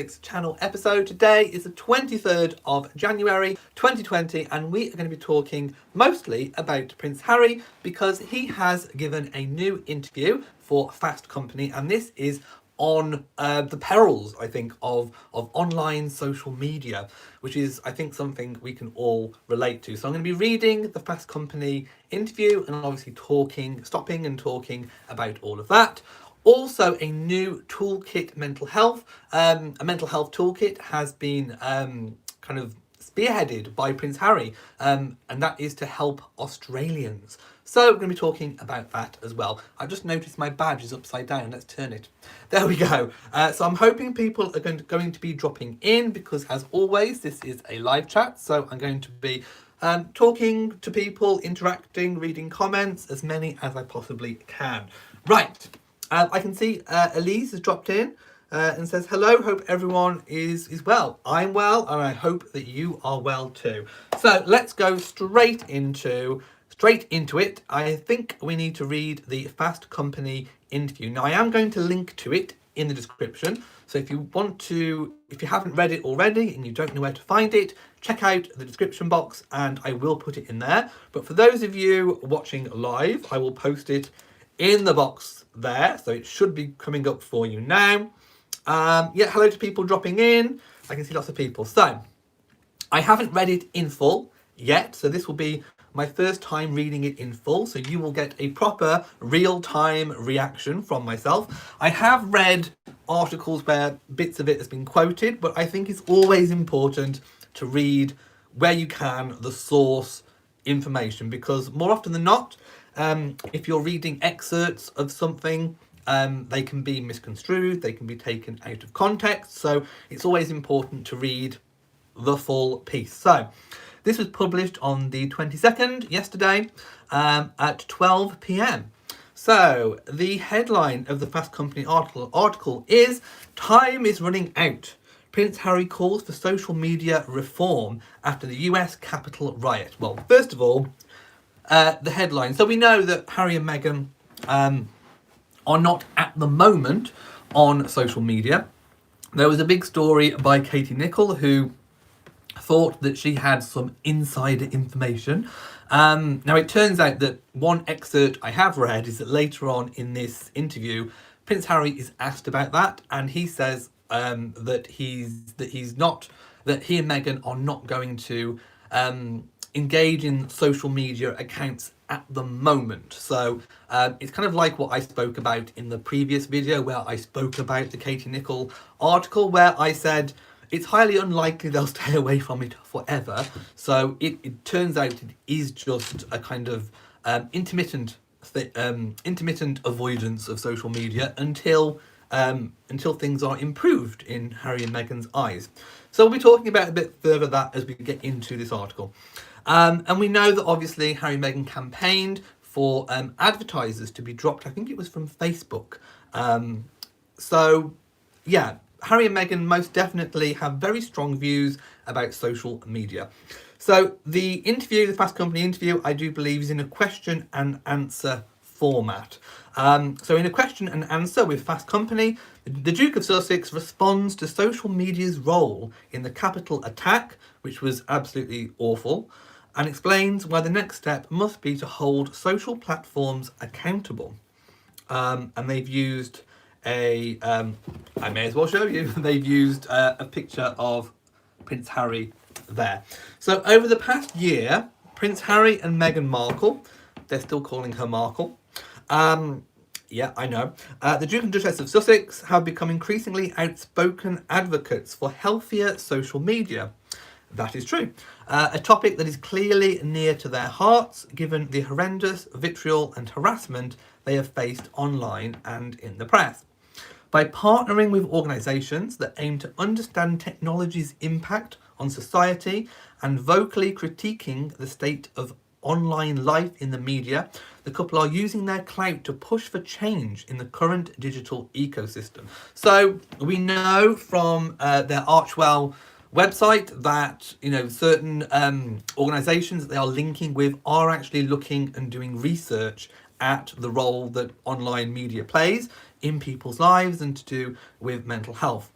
channel episode. Today is the 23rd of January 2020 and we are going to be talking mostly about Prince Harry because he has given a new interview for Fast Company, and this is on the perils, I think, of online social media, which is, I think, something we can all relate to. So I'm going to be reading the Fast Company interview and obviously stopping and talking about all of that. Also, a new toolkit, a mental health toolkit has been kind of spearheaded by Prince Harry, and that is to help Australians. So we're going to be talking about that as well. I've just noticed my badge is upside down. Let's turn it. There we go. So I'm hoping people are going to be dropping in because, as always, this is a live chat. So I'm going to be talking to people, interacting, reading comments, as many as I possibly can. Right. I can see Elise has dropped in and says, hello, hope everyone is well. I'm well, and I hope that you are well too. So let's go straight into it. I think we need to read the Fast Company interview. Now, I am going to link to it in the description. So if you haven't read it already and you don't know where to find it, check out the description box and I will put it in there. But for those of you watching live, I will post it in the box there, so it should be coming up for you now. Hello to people dropping in. I can see lots of people. So I haven't read it in full yet, so this will be my first time reading it in full, so you will get a proper real-time reaction from myself. I have read articles where bits of it has been quoted, but I think it's always important to read, where you can, the source information, because more often than not, if you're reading excerpts of something, they can be misconstrued, they can be taken out of context, so it's always important to read the full piece. So this was published on the 22nd, yesterday, at 12 p.m. So the headline of the Fast Company article is, "Time is running out. Prince Harry calls for social media reform after the US Capitol riot." Well, first of all, the headline. So we know that Harry and Meghan are not at the moment on social media. There was a big story by Katie Nicholl, who thought that she had some insider information. Now, it turns out that one excerpt I have read is that later on in this interview, Prince Harry is asked about that, and he says that he and Meghan are not going to engage in social media accounts at the moment. So it's kind of like what I spoke about in the previous video, where I spoke about the Katie Nicholl article, where I said it's highly unlikely they'll stay away from it forever. So it turns out it is just a kind of intermittent avoidance of social media until things are improved in Harry and Meghan's eyes. So we'll be talking about a bit further that as we get into this article. And we know that obviously Harry and Meghan campaigned for advertisers to be dropped. I think it was from Facebook. Harry and Meghan most definitely have very strong views about social media. So the Fast Company interview, I do believe, is in a question and answer format. So in a question and answer with Fast Company, the Duke of Sussex responds to social media's role in the Capitol attack, which was absolutely awful, and explains why the next step must be to hold social platforms accountable. And they've used I may as well show you, they've used a picture of Prince Harry there. So over the past year, Prince Harry and Meghan Markle, they're still calling her Markle, yeah, I know. The Duke and Duchess of Sussex have become increasingly outspoken advocates for healthier social media. That is true. A topic that is clearly near to their hearts, given the horrendous vitriol and harassment they have faced online and in the press. By partnering with organisations that aim to understand technology's impact on society and vocally critiquing the state of online life in the media, the couple are using their clout to push for change in the current digital ecosystem. So we know from their Archwell website that certain organisations that they are linking with are actually looking and doing research at the role that online media plays in people's lives and to do with mental health.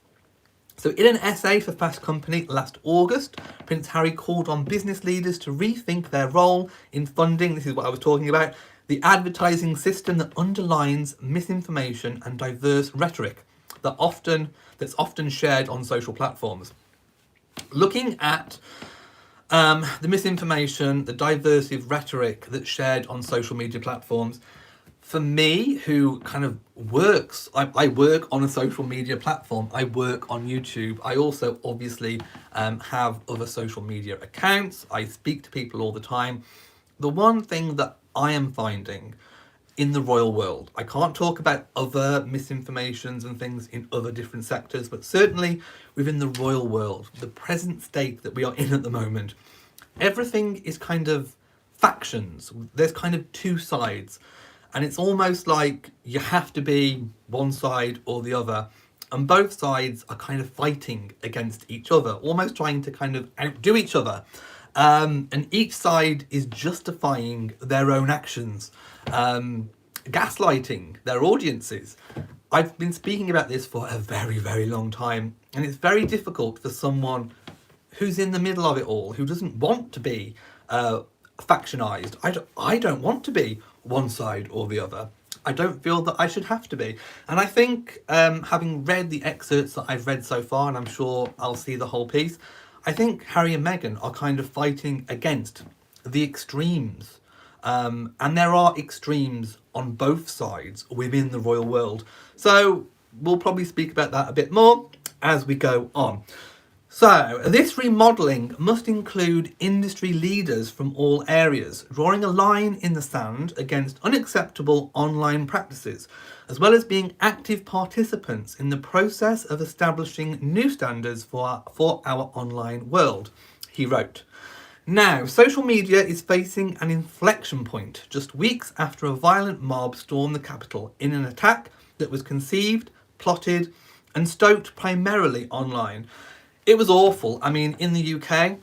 So in an essay for Fast Company last August, Prince Harry called on business leaders to rethink their role in funding, this is what I was talking about, the advertising system that underlines misinformation and diverse rhetoric that's often shared on social platforms. Looking at the misinformation, the divisive rhetoric that's shared on social media platforms, for me, who kind of works, I work on a social media platform, I work on YouTube, I also obviously have other social media accounts, I speak to people all the time. The one thing that I am finding in the royal world, I can't talk about other misinformations and things in other different sectors, but certainly within the royal world, the present state that we are in at the moment, everything is kind of factions. There's kind of two sides. And it's almost like you have to be one side or the other. And both sides are kind of fighting against each other, almost trying to kind of outdo each other. And each side is justifying their own actions, gaslighting their audiences. I've been speaking about this for a very, very long time. And it's very difficult for someone who's in the middle of it all, who doesn't want to be factionized. I don't want to be one side or the other. I don't feel that I should have to be. And I think having read the excerpts that I've read so far, and I'm sure I'll see the whole piece, I think Harry and Meghan are kind of fighting against the extremes. And there are extremes on both sides within the royal world. So we'll probably speak about that a bit more as we go on. So, this remodelling must include industry leaders from all areas, drawing a line in the sand against unacceptable online practices, as well as being active participants in the process of establishing new standards for our online world, he wrote. Now, social media is facing an inflection point just weeks after a violent mob stormed the Capitol in an attack that was conceived, plotted, and stoked primarily online. It was awful. I mean, in the UK,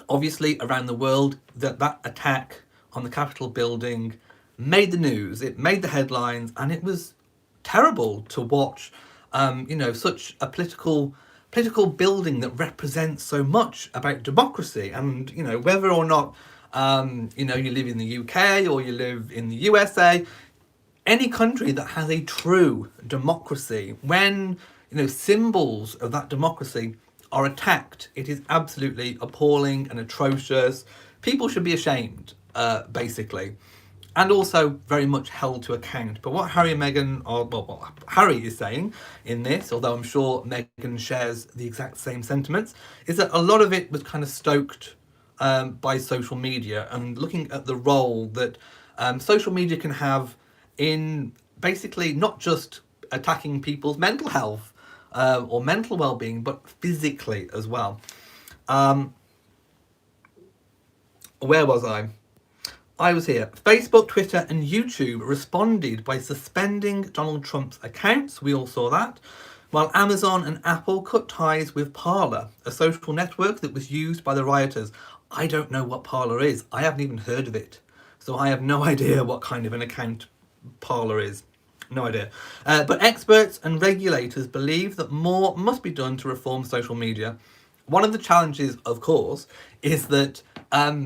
obviously around the world, that attack on the Capitol building made the news, it made the headlines, and it was terrible to watch, such a political building that represents so much about democracy. And, whether or not, you live in the UK or you live in the USA, any country that has a true democracy, when, symbols of that democracy are attacked, it is absolutely appalling and atrocious. People should be ashamed, basically, and also very much held to account. But what Harry and Meghan, what Harry is saying in this, although I'm sure Meghan shares the exact same sentiments, is that a lot of it was kind of stoked by social media, and looking at the role that social media can have in basically not just attacking people's mental health, or mental well-being, but physically as well. Where was I? I was here. Facebook, Twitter, and YouTube responded by suspending Donald Trump's accounts. We all saw that. While Amazon and Apple cut ties with Parler, a social network that was used by the rioters. I don't know what Parler is. I haven't even heard of it. So I have no idea what kind of an account Parler is. No idea. But experts and regulators believe that more must be done to reform social media. One of the challenges, of course, is that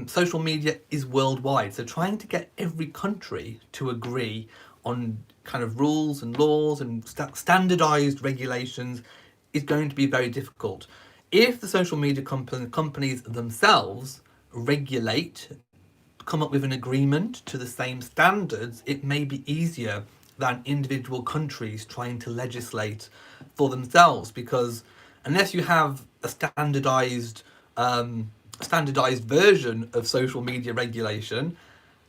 social media is worldwide. So trying to get every country to agree on kind of rules and laws and standardized regulations is going to be very difficult. If the social media companies themselves regulate, come up with an agreement to the same standards, it may be easier than individual countries trying to legislate for themselves, because unless you have a standardized version of social media regulation,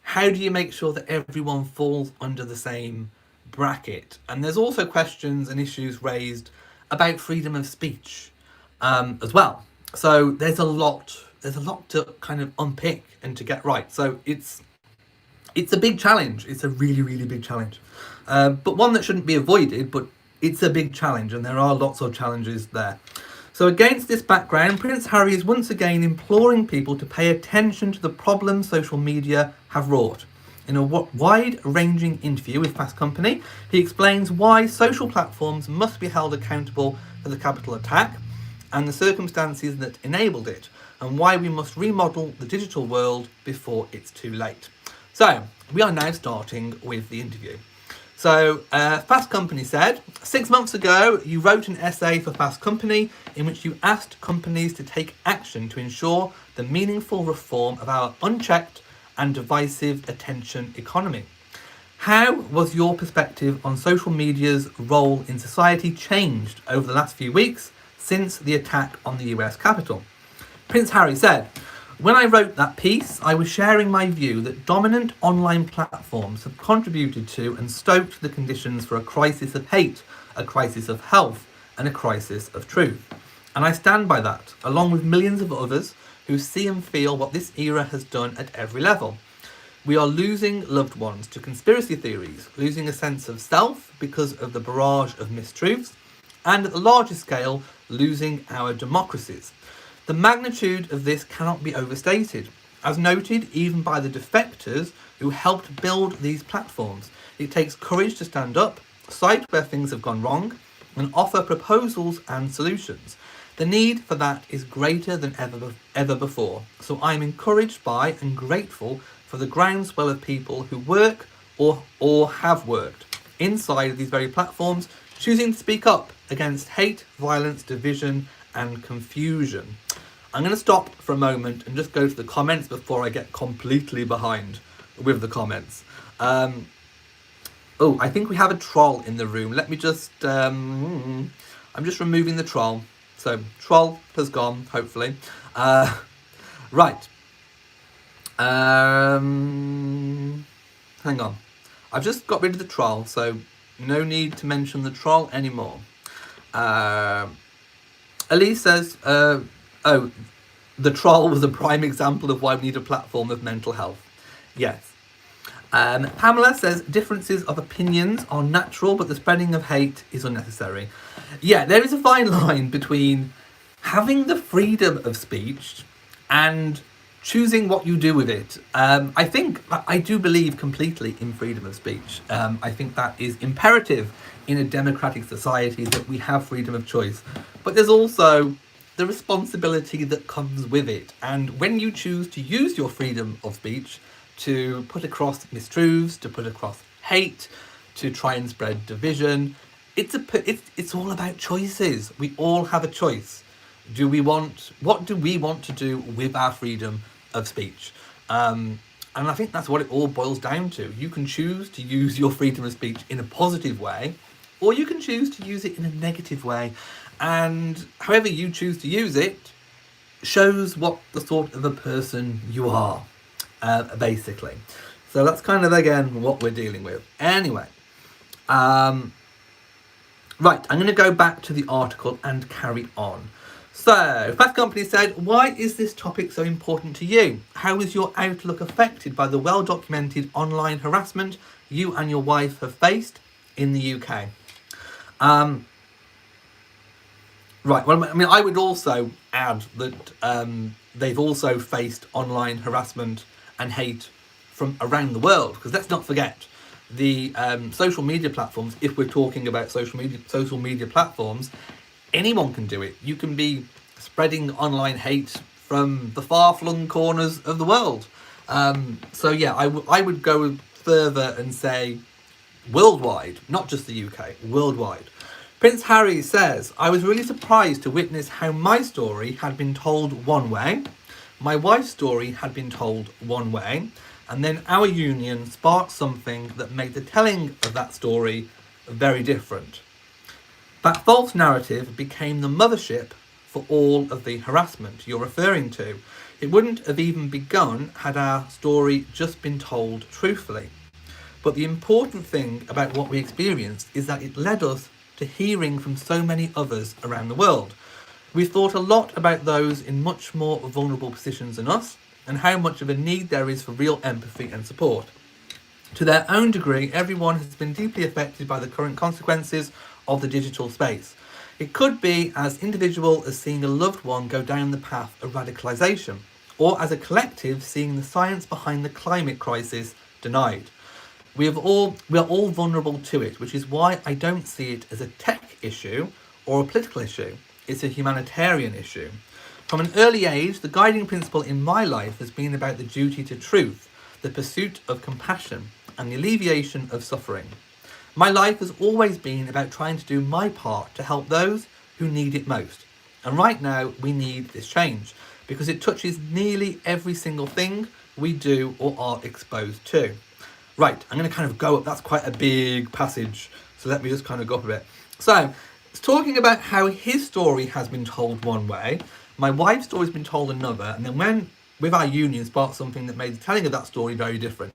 how do you make sure that everyone falls under the same bracket? And there's also questions and issues raised about freedom of speech as well. So there's a lot to kind of unpick and to get right. So it's a big challenge. It's a really, really big challenge. But one that shouldn't be avoided, but it's a big challenge, and there are lots of challenges there. So against this background, Prince Harry is once again imploring people to pay attention to the problems social media have wrought. In a wide-ranging interview with Fast Company, he explains why social platforms must be held accountable for the Capitol attack, and the circumstances that enabled it, and why we must remodel the digital world before it's too late. So, we are now starting with the interview. So, Fast Company said, 6 months ago, you wrote an essay for Fast Company in which you asked companies to take action to ensure the meaningful reform of our unchecked and divisive attention economy. How was your perspective on social media's role in society changed over the last few weeks since the attack on the US Capitol? Prince Harry said, when I wrote that piece, I was sharing my view that dominant online platforms have contributed to and stoked the conditions for a crisis of hate, a crisis of health, and a crisis of truth. And I stand by that, along with millions of others who see and feel what this era has done at every level. We are losing loved ones to conspiracy theories, losing a sense of self because of the barrage of mistruths, and at the larger scale, losing our democracies. The magnitude of this cannot be overstated. As noted even by the defectors who helped build these platforms, it takes courage to stand up, cite where things have gone wrong, and offer proposals and solutions. The need for that is greater than ever before. So I'm encouraged by and grateful for the groundswell of people who work or have worked inside of these very platforms, choosing to speak up against hate, violence, division, and confusion. I'm going to stop for a moment and just go to the comments before I get completely behind with the comments. I think we have a troll in the room. Let me just... I'm just removing the troll. So, troll has gone, hopefully. Right. Hang on. I've just got rid of the troll, so no need to mention the troll anymore. Elise says, the troll was a prime example of why we need a platform of mental health. Yes. Pamela says, differences of opinions are natural, but the spreading of hate is unnecessary. Yeah, there is a fine line between having the freedom of speech and choosing what you do with it. I do believe completely in freedom of speech. I think that is imperative in a democratic society, that we have freedom of choice. But there's also the responsibility that comes with it. And when you choose to use your freedom of speech to put across mistruths, to put across hate, to try and spread division, it's all about choices. We all have a choice. What do we want to do with our freedom of speech? And I think that's what it all boils down to. You can choose to use your freedom of speech in a positive way, or you can choose to use it in a negative way. And however you choose to use it shows what the sort of a person you are, basically. So that's kind of, again, what we're dealing with. Anyway, right, I'm going to go back to the article and carry on. So, Fast Company said, why is this topic so important to you? How is your outlook affected by the well-documented online harassment you and your wife have faced in the UK? Right, well, I mean, I would also add that they've also faced online harassment and hate from around the world, because let's not forget the social media platforms. If we're talking about social media platforms, anyone can do it. You can be spreading online hate from the far-flung corners of the world. So yeah, I would go further and say worldwide, not just the UK, worldwide. Prince Harry says, I was really surprised to witness how my story had been told one way, my wife's story had been told one way, and then our union sparked something that made the telling of that story very different. That false narrative became the mothership for all of the harassment you're referring to. It wouldn't have even begun had our story just been told truthfully. But the important thing about what we experienced is that it led us to hearing from so many others around the world. We thought a lot about those in much more vulnerable positions than us, and how much of a need there is for real empathy and support. To their own degree, everyone has been deeply affected by the current consequences of the digital space. It could be as individual as seeing a loved one go down the path of radicalisation, or as a collective seeing the science behind the climate crisis denied. We are all vulnerable to it, which is why I don't see it as a tech issue or a political issue. it's a humanitarian issue. From an early age, the guiding principle in my life has been about the duty to truth, the pursuit of compassion, and the alleviation of suffering. My life has always been about trying to do my part to help those who need it most. And right now, we need this change because it touches nearly every single thing we do or are exposed to. Right, I'm going to kind of go up. That's quite a big passage. So let me just kind of go up a bit. So it's talking about how his story has been told one way, my wife's story has been told another, and then when, with our union, sparked something that made the telling of that story very different.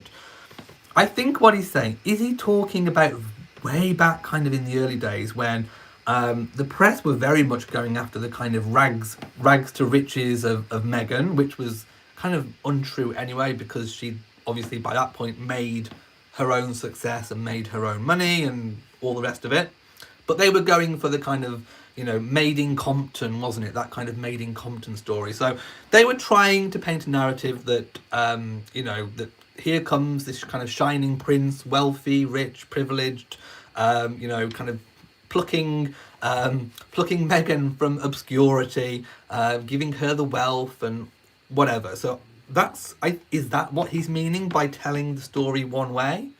I think what he's saying, is he talking about way back kind of in the early days when the press were very much going after the kind of rags to riches of Meghan, which was kind of untrue anyway, because she obviously by that point made her own success and made her own money and all the rest of it. But they were going for the kind of, Made in Compton, wasn't it? That kind of Made in Compton story. So they were trying to paint a narrative that, that here comes this kind of shining prince, wealthy, rich, privileged, kind of plucking Meghan from obscurity, giving her the wealth and whatever. So is that what he's meaning by telling the story one way?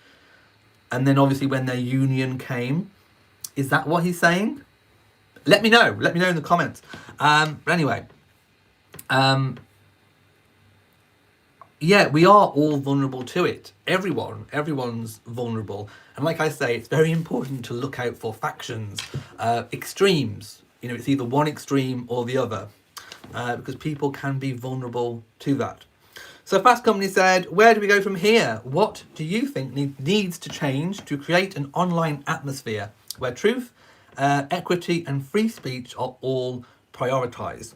And then obviously when their union came, is that what he's saying? Let me know in the comments. But anyway, yeah, we are all vulnerable to it. Everyone's vulnerable. And like I say, it's very important to look out for factions, extremes. It's either one extreme or the other, because people can be vulnerable to that. So Fast Company said, where do we go from here? What do you think needs to change to create an online atmosphere where truth, equity and free speech are all prioritised?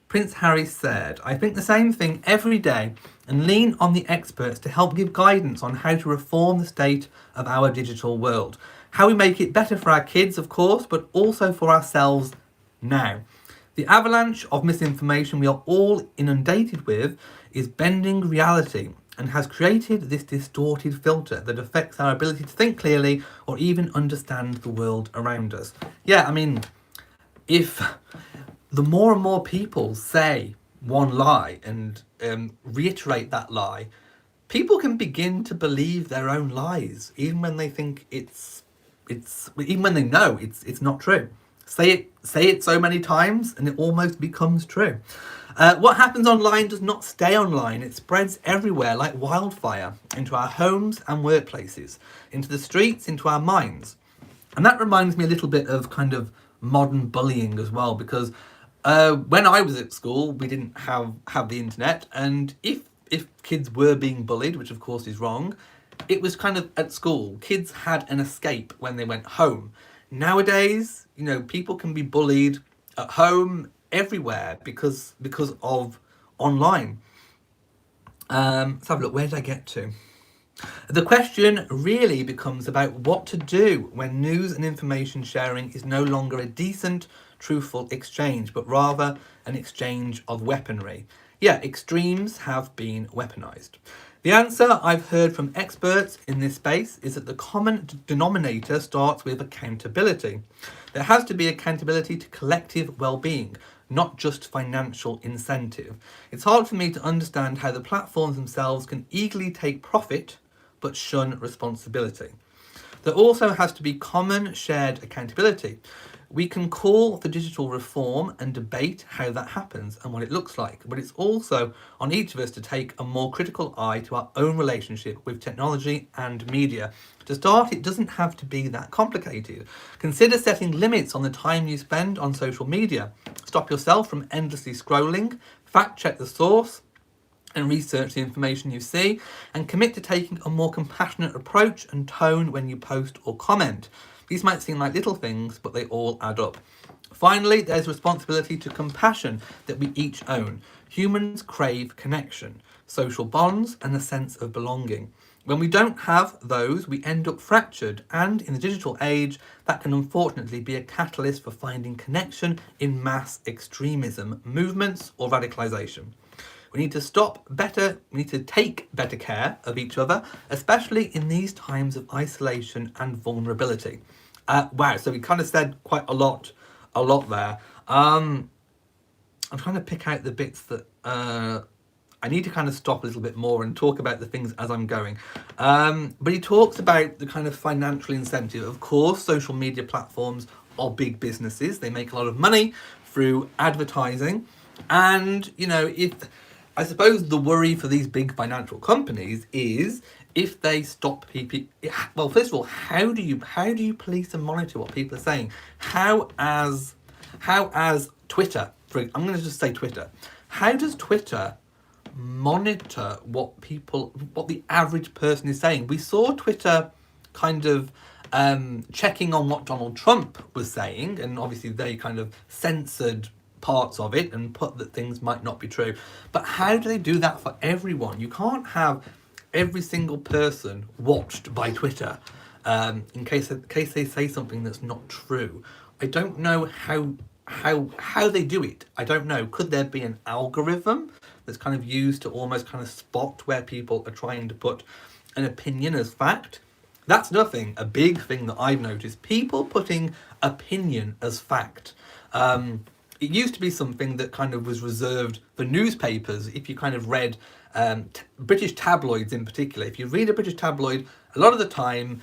Prince Harry said, I think the same thing every day and lean on the experts to help give guidance on how to reform the state of our digital world. How we make it better for our kids, of course, but also for ourselves now. The avalanche of misinformation we are all inundated with is bending reality and has created this distorted filter that affects our ability to think clearly or even understand the world around us. Yeah, I mean, if the more and more people say one lie and reiterate that lie, people can begin to believe their own lies, even when they think even when they know it's not true. Say it so many times and it almost becomes true. What happens online does not stay online. It spreads everywhere like wildfire, into our homes and workplaces, into the streets, into our minds. And that reminds me a little bit of kind of modern bullying as well, because when I was at school, we didn't have the internet, and if kids were being bullied, which of course is wrong, it was kind of at school. Kids had an escape when they went home. Nowadays, people can be bullied at home, everywhere, because of online. Let's have a look. Where did I get to? The question really becomes about what to do when news and information sharing is no longer a decent, truthful exchange, but rather an exchange of weaponry. Yeah, extremes have been weaponized. The answer I've heard from experts in this space is that the common denominator starts with accountability. There has to be accountability to collective well-being, not just financial incentive. It's hard for me to understand how the platforms themselves can eagerly take profit but shun responsibility. There also has to be common shared accountability. We can call for digital reform and debate how that happens and what it looks like, but it's also on each of us to take a more critical eye to our own relationship with technology and media. To start, it doesn't have to be that complicated. Consider setting limits on the time you spend on social media. Stop yourself from endlessly scrolling, fact check the source, and research the information you see, and commit to taking a more compassionate approach and tone when you post or comment. These might seem like little things, but they all add up. Finally, there's responsibility to compassion that we each own. Humans crave connection, social bonds, and a sense of belonging. When we don't have those, we end up fractured, and in the digital age, that can unfortunately be a catalyst for finding connection in mass extremism, movements, or radicalization. We need to take better care of each other, especially in these times of isolation and vulnerability. Wow, so we kind of said quite a lot there. I'm trying to pick out the bits that I need to kind of stop a little bit more and talk about the things as I'm going. But he talks about the kind of financial incentive. Of course, social media platforms are big businesses. They make a lot of money through advertising. And, you know, if I suppose the worry for these big financial companies is if they stop people. Well, first of all, how do you police and monitor what people are saying? How as Twitter, I'm going to just say Twitter. How does Twitter monitor what the average person is saying? We saw Twitter kind of checking on what Donald Trump was saying, and obviously they kind of censored parts of it and put that things might not be true. But how do they do that for everyone? You can't have every single person watched by Twitter in case they say something that's not true. I don't know how they do it. I don't know. Could there be an algorithm that's kind of used to almost kind of spot where people are trying to put an opinion as fact? That's nothing. A big thing that I've noticed, people putting opinion as fact. It used to be something that kind of was reserved for newspapers. If you kind of read British tabloids in particular, if you read a British tabloid, a lot of the time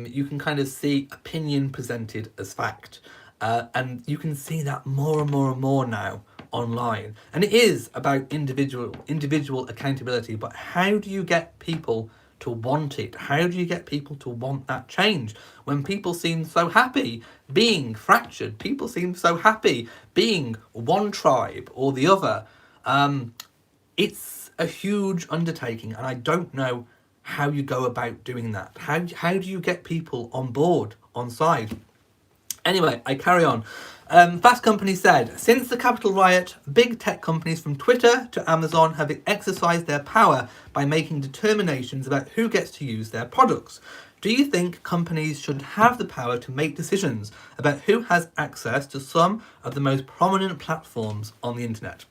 you can kind of see opinion presented as fact. And you can see that more and more and more now online. And it is about individual accountability, but how do you get people to want it? How do you get people to want that change when people seem so happy being fractured? People seem so happy being one tribe or the other. It's a huge undertaking, and I don't know how you go about doing that. How do you get people on board, on side? Anyway, I carry on. Fast Company said, since the Capitol riot, big tech companies from Twitter to Amazon have exercised their power by making determinations about who gets to use their products. Do you think companies should have the power to make decisions about who has access to some of the most prominent platforms on the internet?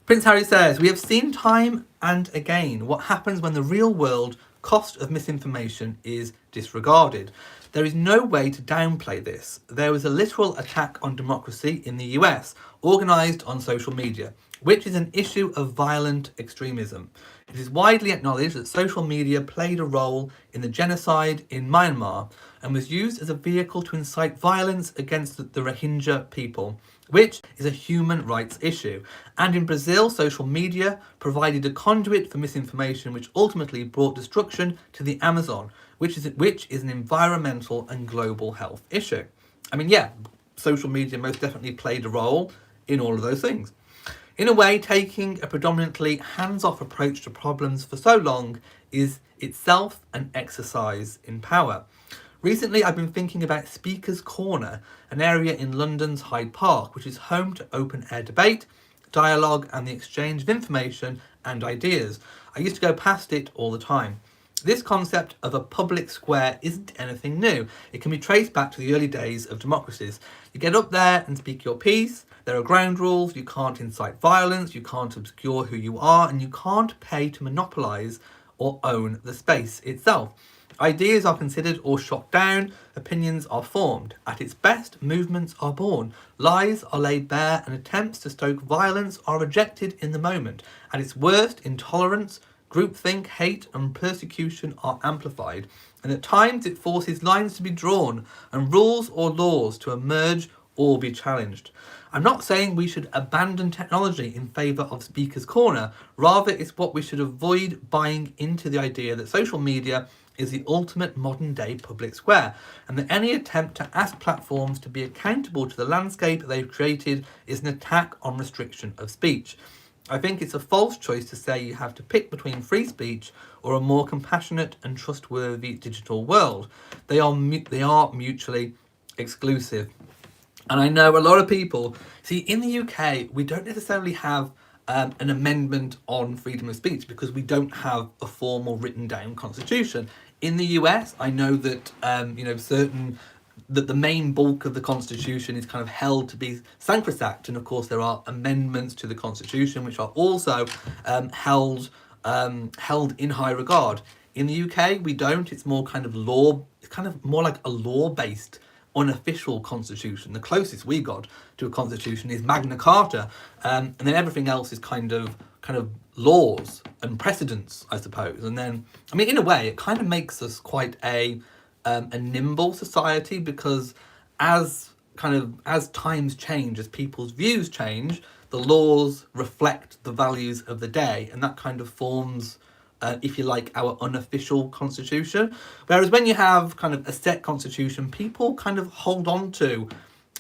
Prince Harry says, we have seen time and again what happens when the real world cost of misinformation is disregarded. There is no way to downplay this. There was a literal attack on democracy in the US, organised on social media, which is an issue of violent extremism. It is widely acknowledged that social media played a role in the genocide in Myanmar and was used as a vehicle to incite violence against the Rohingya people, which is a human rights issue. And in Brazil, social media provided a conduit for misinformation which ultimately brought destruction to the Amazon, which is an environmental and global health issue. I mean, yeah, social media most definitely played a role in all of those things. In a way, taking a predominantly hands-off approach to problems for so long is itself an exercise in power. Recently, I've been thinking about Speaker's Corner, an area in London's Hyde Park, which is home to open-air debate, dialogue, and the exchange of information and ideas. I used to go past it all the time. This concept of a public square isn't anything new. It can be traced back to the early days of democracies. You get up there and speak your piece. There are ground rules. You can't incite violence. You can't obscure who you are, and you can't pay to monopolise or own the space itself. Ideas are considered or shot down. Opinions are formed. At its best, movements are born. Lies are laid bare, and attempts to stoke violence are rejected in the moment. At its worst, intolerance, groupthink, hate, and persecution are amplified, and at times it forces lines to be drawn and rules or laws to emerge or be challenged. I'm not saying we should abandon technology in favour of Speaker's Corner. Rather, it's what we should avoid buying into the idea that social media is the ultimate modern-day public square, and that any attempt to ask platforms to be accountable to the landscape they've created is an attack on restriction of speech. I think it's a false choice to say you have to pick between free speech or a more compassionate and trustworthy digital world. They are mutually exclusive. And I know a lot of people, see, in the UK, we don't necessarily have an amendment on freedom of speech because we don't have a formal written down constitution. In the US, I know that, that the main bulk of the Constitution is kind of held to be sacrosanct, and of course there are amendments to the Constitution which are also held in high regard. In the UK, we don't. It's more kind of law. It's kind of more like a law-based unofficial constitution. The closest we got to a constitution is Magna Carta, and then everything else is kind of laws and precedents, I suppose. And then, I mean, in a way, it kind of makes us quite a nimble society, because as times change, as people's views change, the laws reflect the values of the day, and that kind of forms, if you like, our unofficial constitution. Whereas when you have kind of a set constitution, people kind of hold on to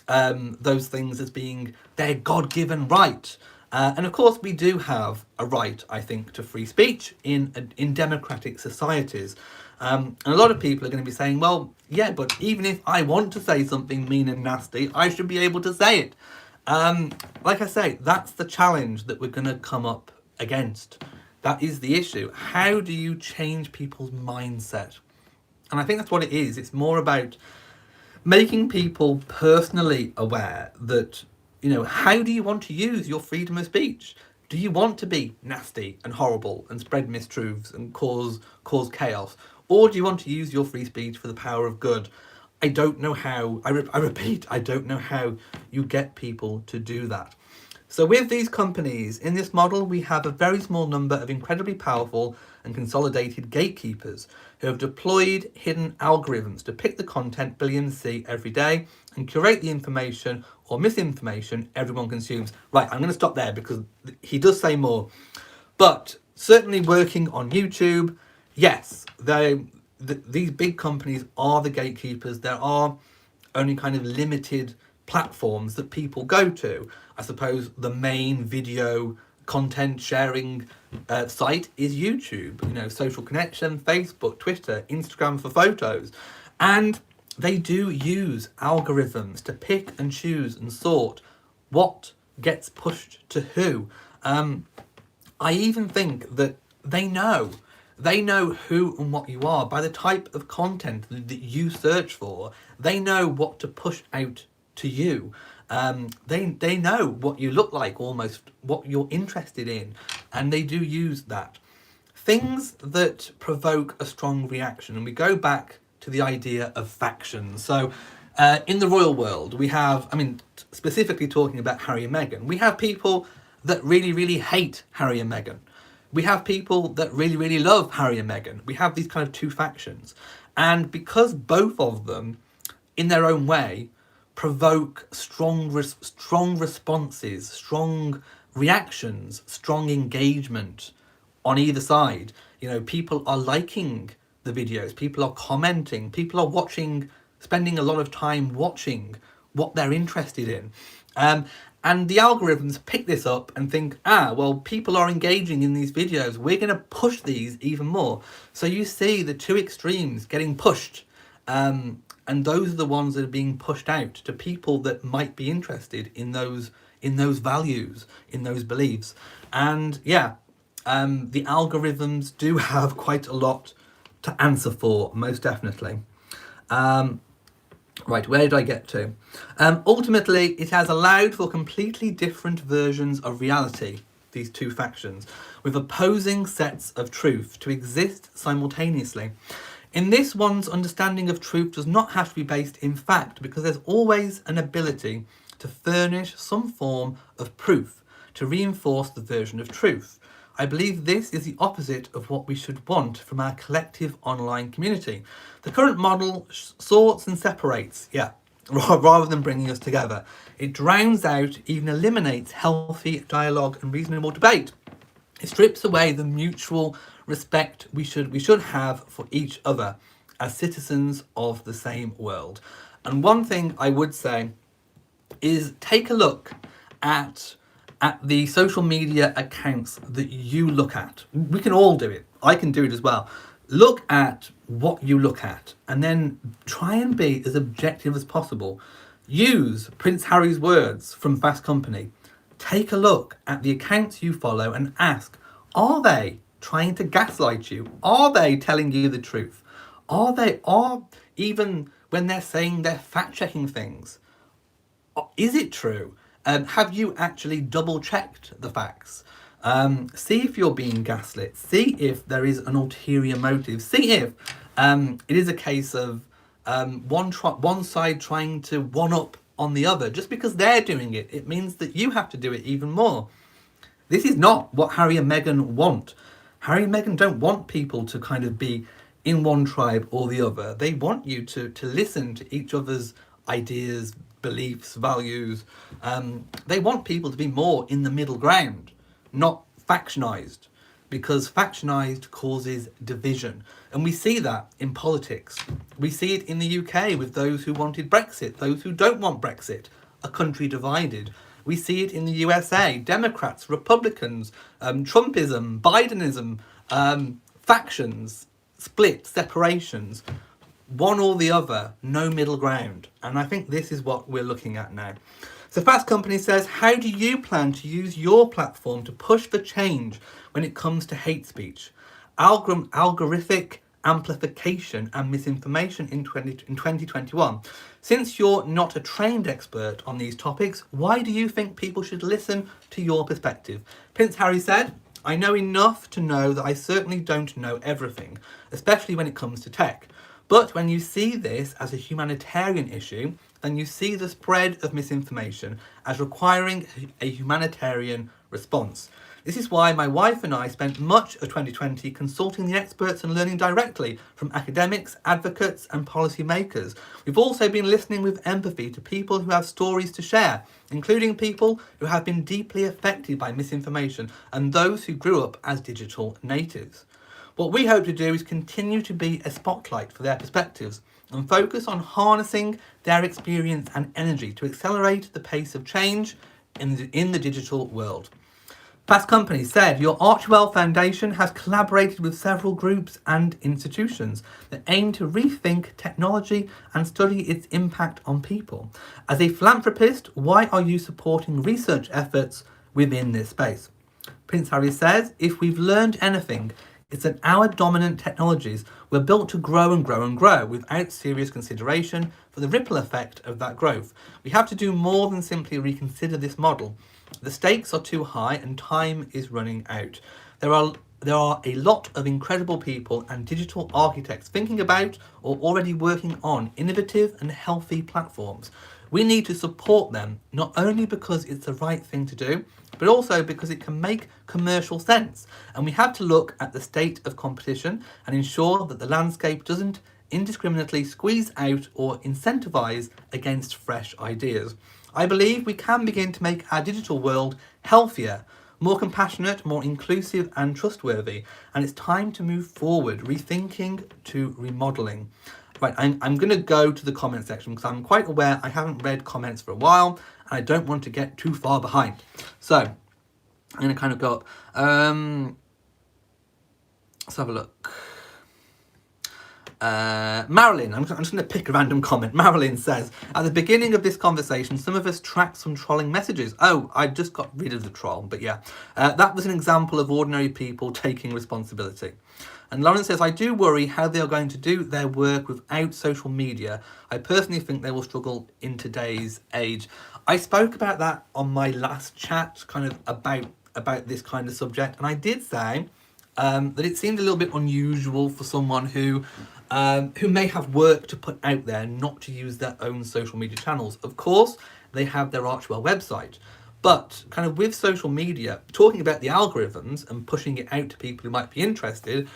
those things as being their God-given right. And of course, we do have a right, I think, to free speech in democratic societies. And a lot of people are going to be saying, well, yeah, but even if I want to say something mean and nasty, I should be able to say it. Like I say, that's the challenge that we're going to come up against. That is the issue. How do you change people's mindset? And I think that's what it is. It's more about making people personally aware that, how do you want to use your freedom of speech? Do you want to be nasty and horrible and spread mistruths and cause chaos? Or do you want to use your free speech for the power of good? I don't know how, I repeat, I don't know how you get people to do that. So with these companies, in this model, we have a very small number of incredibly powerful and consolidated gatekeepers who have deployed hidden algorithms to pick the content billions see every day and curate the information or misinformation everyone consumes. Right, I'm going to stop there because he does say more. But certainly working on YouTube, yes, these big companies are the gatekeepers. There are only kind of limited platforms that people go to. I suppose the main video content sharing site is YouTube, Social Connection, Facebook, Twitter, Instagram for photos. And they do use algorithms to pick and choose and sort what gets pushed to who. I even think that they know who and what you are by the type of content that you search for. They know what to push out to you. They know what you look like, almost what you're interested in, and they do use that. Things that provoke a strong reaction, and we go back to the idea of factions. So in the royal world, we have, specifically talking about Harry and Meghan, we have people that really, really hate Harry and Meghan. We have people that really, really love Harry and Meghan. We have these kind of two factions. And because both of them, in their own way, provoke strong responses, strong reactions, strong engagement on either side. People are liking the videos, people are commenting, people are watching, spending a lot of time watching what they're interested in. And the algorithms pick this up and think, well, people are engaging in these videos, we're going to push these even more. So you see the two extremes getting pushed. And those are the ones that are being pushed out to people that might be interested in those values, in those beliefs. And the algorithms do have quite a lot to answer for, most definitely. Right, where did I get to? Ultimately, it has allowed for completely different versions of reality, these two factions, with opposing sets of truth to exist simultaneously. In this, one's understanding of truth does not have to be based in fact, because there's always an ability to furnish some form of proof to reinforce the version of truth. I believe this is the opposite of what we should want from our collective online community. The current model sorts and separates, rather than bringing us together. It drowns out, even eliminates healthy dialogue and reasonable debate. It strips away the mutual respect we should have for each other as citizens of the same world. And one thing I would say is take a look at the social media accounts that you look at. We can all do it. I can do it as well. Look at what you look at and then try and be as objective as possible. Use Prince Harry's words from Fast Company. Take a look at the accounts you follow and ask, are they trying to gaslight you? Are they telling you the truth? Are even when they're saying they're fact-checking things, is it true? Have you actually double-checked the facts? See if you're being gaslit. See if there is an ulterior motive. See if it is a case of one side trying to one up on the other. Just because they're doing it, it means that you have to do it even more. This is not what Harry and Meghan want. Harry and Meghan don't want people to kind of be in one tribe or the other. They want you to listen to each other's ideas, beliefs, values. They want people to be more in the middle ground, not factionized, because factionized causes division. And we see that in politics. We see it in the UK with those who wanted Brexit, those who don't want Brexit, a country divided. We see it in the USA, Democrats, Republicans, Trumpism, Bidenism, factions, split, separations, one or the other, no middle ground. And I think this is what we're looking at now. So Fast Company says, how do you plan to use your platform to push for change when it comes to hate speech, algorithmic amplification and misinformation in 2021? Since you're not a trained expert on these topics, why do you think people should listen to your perspective? Prince Harry said, I know enough to know that I certainly don't know everything, especially when it comes to tech. But when you see this as a humanitarian issue, then you see the spread of misinformation as requiring a humanitarian response. This is why my wife and I spent much of 2020 consulting the experts and learning directly from academics, advocates, and policymakers. We've also been listening with empathy to people who have stories to share, including people who have been deeply affected by misinformation and those who grew up as digital natives. What we hope to do is continue to be a spotlight for their perspectives and focus on harnessing their experience and energy to accelerate the pace of change in the digital world. Fast Company said, your Archewell Foundation has collaborated with several groups and institutions that aim to rethink technology and study its impact on people. As a philanthropist, why are you supporting research efforts within this space? Prince Harry says, if we've learned anything, it's that our dominant technologies were built to grow and grow and grow without serious consideration for the ripple effect of that growth. We have to do more than simply reconsider this model. The stakes are too high and time is running out. There are a lot of incredible people and digital architects thinking about or already working on innovative and healthy platforms. We need to support them, not only because it's the right thing to do, but also because it can make commercial sense. And we have to look at the state of competition and ensure that the landscape doesn't indiscriminately squeeze out or incentivize against fresh ideas. I believe we can begin to make our digital world healthier, more compassionate, more inclusive and trustworthy. And it's time to move forward, rethinking to remodeling. Right, I'm going to go to the comment section because I'm quite aware I haven't read comments for a while and I don't want to get too far behind. So I'm going to kind of go, let's have a look. Marilyn, I'm just going to pick a random comment. Marilyn says, at the beginning of this conversation, some of us tracked some trolling messages. Oh, I just got rid of the troll, but yeah. That was an example of ordinary people taking responsibility. And Lauren says, I do worry how they are going to do their work without social media. I personally think they will struggle in today's age. I spoke about that on my last chat, kind of about this kind of subject. And I did say that it seemed a little bit unusual for someone who may have work to put out there not to use their own social media channels. Of course, they have their Archewell website. But kind of with social media, talking about the algorithms and pushing it out to people who might be interested,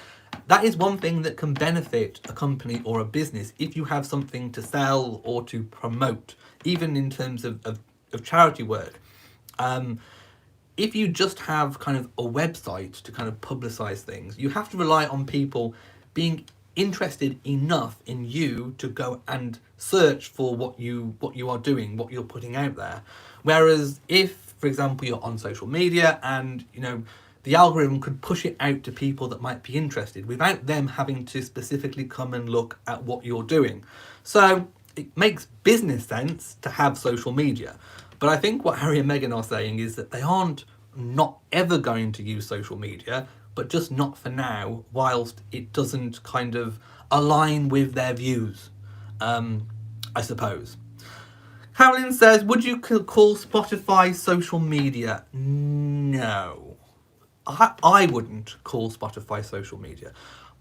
that is one thing that can benefit a company or a business if you have something to sell or to promote, even in terms of charity work. If you just have kind of a website to kind of publicize things, you have to rely on people being interested enough in you to go and search for what you are doing, what you're putting out there. Whereas if, for example, you're on social media and, you know, the algorithm could push it out to people that might be interested without them having to specifically come and look at what you're doing. So it makes business sense to have social media. But I think what Harry and Meghan are saying is that they aren't not ever going to use social media, but just not for now, whilst it doesn't kind of align with their views, I suppose. Carolyn says, would you call Spotify social media? No. I wouldn't call Spotify social media.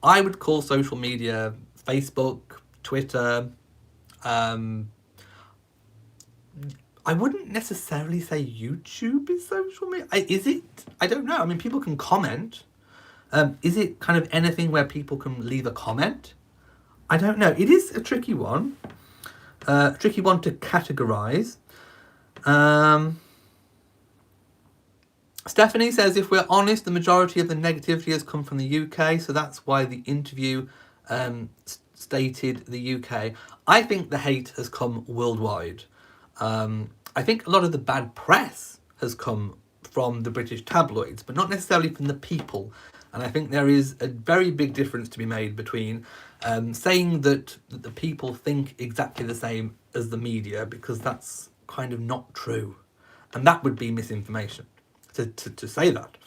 I would call social media Facebook, Twitter. I wouldn't necessarily say YouTube is social media. Is it? I don't know. I mean, people can comment. Is it kind of anything where people can leave a comment? I don't know. It is a tricky one. Tricky one to categorise. Stephanie says, if we're honest, the majority of the negativity has come from the UK, so that's why the interview stated the UK. I think the hate has come worldwide. I think a lot of the bad press has come from the British tabloids, but not necessarily from the people. And I think there is a very big difference to be made between saying that the people think exactly the same as the media, because that's kind of not true. And that would be misinformation to say that.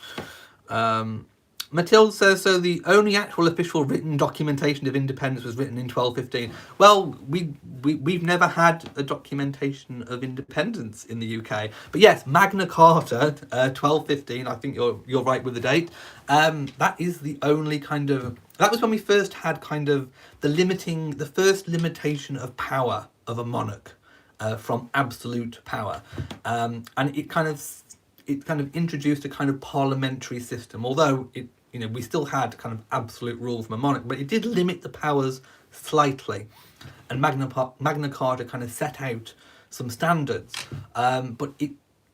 Matilda says, so the only actual official written documentation of independence was written in 1215. Well, we've never had a documentation of independence in the UK. But yes, Magna Carta, 1215, I think you're right with the date. That is the only kind of... That was when we first had kind of the first limitation of power of a monarch from absolute power. And it kind of introduced a kind of parliamentary system, although we still had kind of absolute rule from a monarch, but it did limit the powers slightly. And Magna Carta kind of set out some standards, but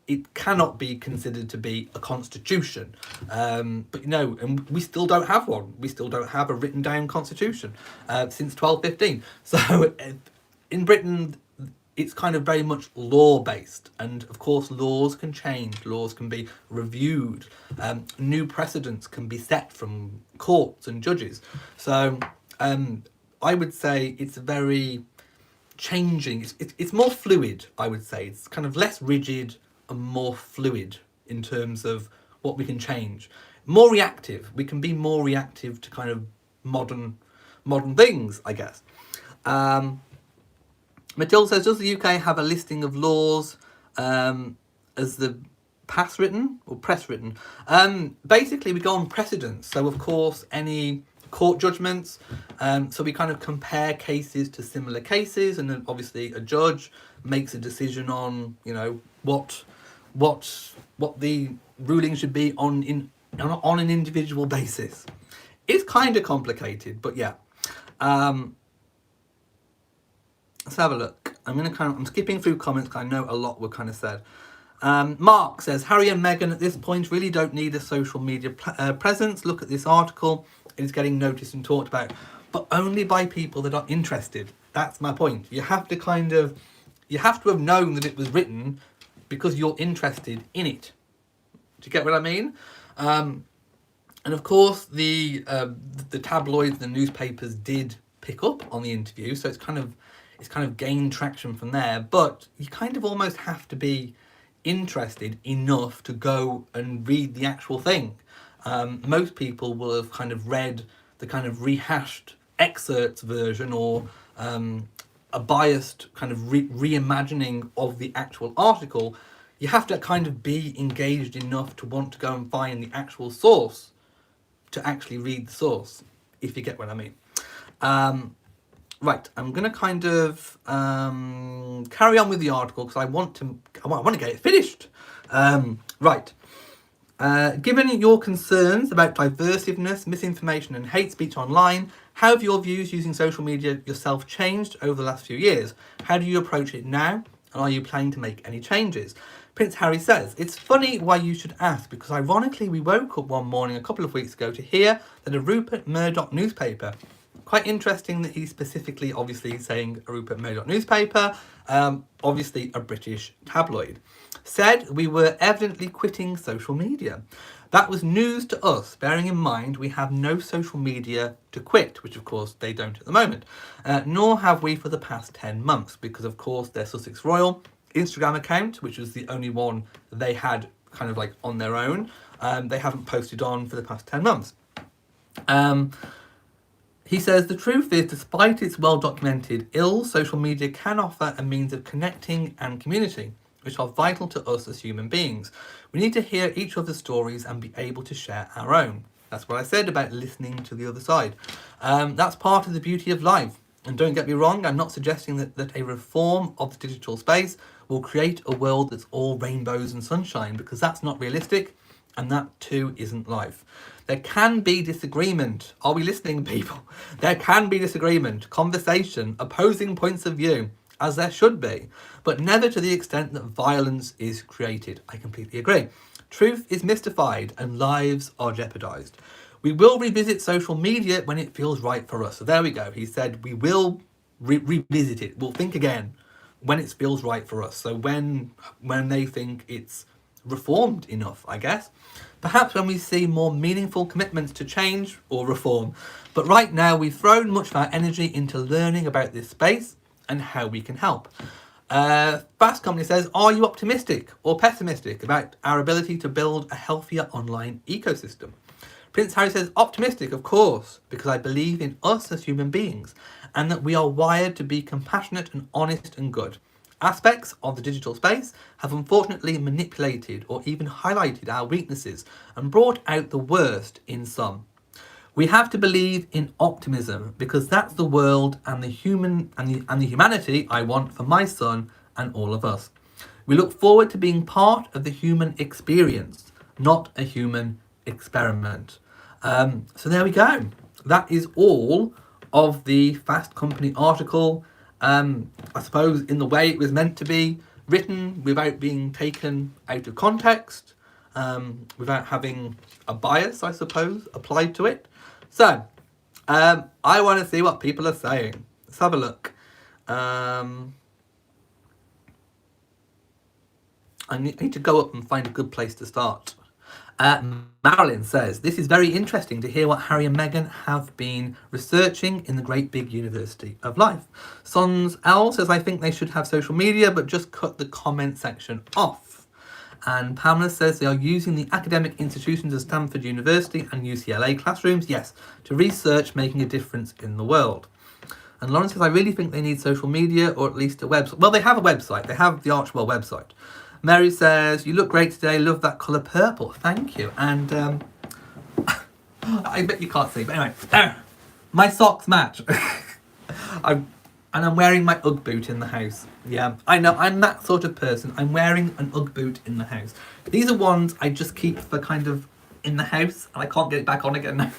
it cannot be considered to be a constitution. But and we still don't have one. We still don't have a written down constitution since 1215. So in Britain, it's kind of very much law-based, and of course laws can change, laws can be reviewed, new precedents can be set from courts and judges. So I would say it's very changing, it's more fluid, I would say. It's kind of less rigid and more fluid in terms of what we can change. More reactive, we can be more reactive to kind of modern things, I guess. Matilda says, does the UK have a listing of laws as the past written or press written? Basically, we go on precedents. So, of course, any court judgments. So we kind of compare cases to similar cases, and then obviously a judge makes a decision on, what the ruling should be on an individual basis. It's kind of complicated, but yeah. Let's have a look. I'm skipping through comments because I know a lot were kind of said. Mark says, Harry and Meghan at this point really don't need a social media presence. Look at this article. It's getting noticed and talked about, but only by people that are interested. That's my point. You have to have known that it was written because you're interested in it. Do you get what I mean? And of course, the tabloids, the newspapers did pick up on the interview, so it's kind of gained traction from there. But you kind of almost have to be interested enough to go and read the actual thing. Most people will have kind of read the kind of rehashed excerpts version, or a biased kind of reimagining of the actual article. You have to kind of be engaged enough to want to go and find the actual source to actually read the source, if you get what I mean. Right, I'm going to kind of carry on with the article because I want to get it finished. Right. Given your concerns about diversiveness, misinformation and hate speech online, how have your views using social media yourself changed over the last few years? How do you approach it now? And are you planning to make any changes? Prince Harry says, it's funny why you should ask, because ironically we woke up one morning a couple of weeks ago to hear that a Rupert Murdoch newspaper, quite interesting that he's specifically obviously saying a Rupert Murdoch newspaper, obviously a British tabloid, said we were evidently quitting social media. That was news to us, bearing in mind we have no social media to quit, which of course they don't at the moment, nor have we for the past 10 months, because of course their Sussex Royal Instagram account, which was the only one they had kind of like on their own, they haven't posted on for the past 10 months. He says, the truth is, despite its well-documented ills, social media can offer a means of connecting and community, which are vital to us as human beings. We need to hear each other's stories and be able to share our own. That's what I said about listening to the other side. That's part of the beauty of life. And don't get me wrong, I'm not suggesting that a reform of the digital space will create a world that's all rainbows and sunshine, because that's not realistic, and that too isn't life. There can be disagreement. Are we listening, people? There can be disagreement, conversation, opposing points of view, as there should be, but never to the extent that violence is created. I completely agree. Truth is mystified and lives are jeopardized. We will revisit social media when it feels right for us. So there we go. He said we will revisit it. We'll think again when it feels right for us. So when they think it's reformed enough, I guess. Perhaps when we see more meaningful commitments to change or reform. But right now we've thrown much of our energy into learning about this space and how we can help. Fast Company says, are you optimistic or pessimistic about our ability to build a healthier online ecosystem? Prince Harry says, optimistic, of course, because I believe in us as human beings and that we are wired to be compassionate and honest and good. Aspects of the digital space have unfortunately manipulated or even highlighted our weaknesses and brought out the worst in some. We have to believe in optimism because that's the world and the humanity I want for my son and all of us. We look forward to being part of the human experience, not a human experiment. So there we go. That is all of the Fast Company article. I suppose in the way it was meant to be written, without being taken out of context, without having a bias, I suppose, applied to it. So, I want to see what people are saying. Let's have a look. I need to go up and find a good place to start. Marilyn says, this is very interesting to hear what Harry and Meghan have been researching in the great big university of life. Sons L says, I think they should have social media, but just cut the comment section off. And Pamela says they are using the academic institutions of Stanford University and UCLA classrooms, yes, to research making a difference in the world. And Lauren says, I really think they need social media or at least a website. Well, they have a website. They have the Archwell website. Mary says, you look great today. Love that colour purple. Thank you. And I bet you can't see. But anyway, my socks match. I'm wearing my Ugg boot in the house. Yeah, I know. I'm that sort of person. I'm wearing an Ugg boot in the house. These are ones I just keep for kind of in the house. And I can't get it back on again now.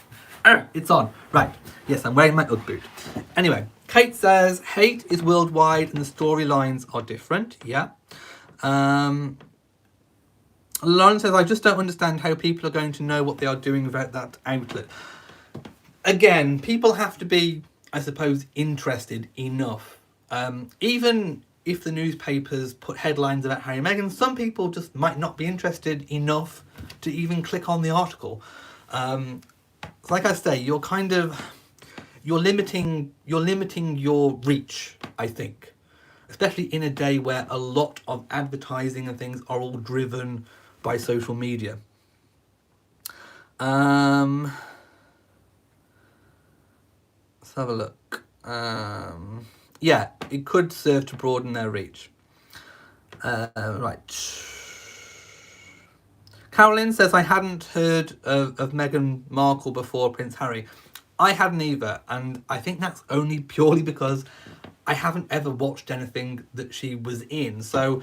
It's on. Right. Yes, I'm wearing my Ugg boot. Anyway, Kate says, hate is worldwide and the storylines are different. Yeah. Lauren says, I just don't understand how people are going to know what they are doing without that outlet. Again, people have to be, I suppose, interested enough. Even if the newspapers put headlines about Harry and Meghan, some people just might not be interested enough to even click on the article. Like I say, you're limiting your reach, I think. Especially in a day where a lot of advertising and things are all driven by social media. Let's have a look. Yeah, it could serve to broaden their reach. Right. Carolyn says, I hadn't heard of Meghan Markle before Prince Harry. I hadn't either, and I think that's only purely because I haven't ever watched anything that she was in. So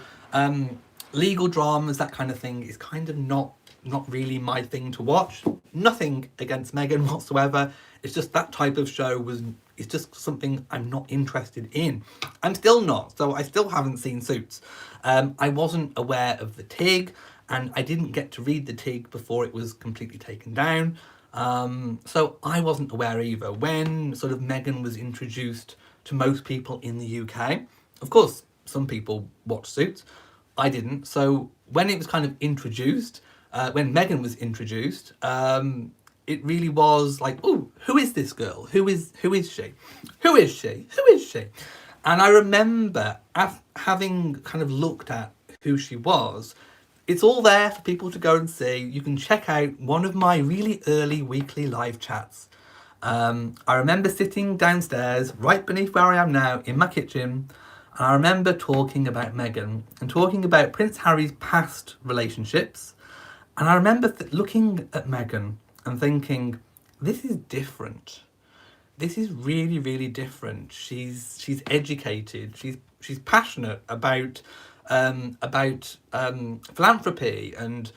legal dramas, that kind of thing, is kind of not really my thing to watch. Nothing against Meghan whatsoever. It's just that type of show is just something I'm not interested in. I'm still not. So I still haven't seen Suits. I wasn't aware of the TIG, and I didn't get to read the TIG before it was completely taken down. So I wasn't aware either. When sort of Meghan was introduced to most people in the UK, of course, some people watch Suits. I didn't. So when it was kind of introduced, when Meghan was introduced, it really was like, oh, who is this girl? Who is she? Who is she? Who is she? And I remember having kind of looked at who she was. It's all there for people to go and see. You can check out one of my really early weekly live chats. I remember sitting downstairs, right beneath where I am now, in my kitchen, and I remember talking about Meghan and talking about Prince Harry's past relationships. And I remember looking at Meghan and thinking, this is different. this is really, really different. She's educated. She's passionate about philanthropy and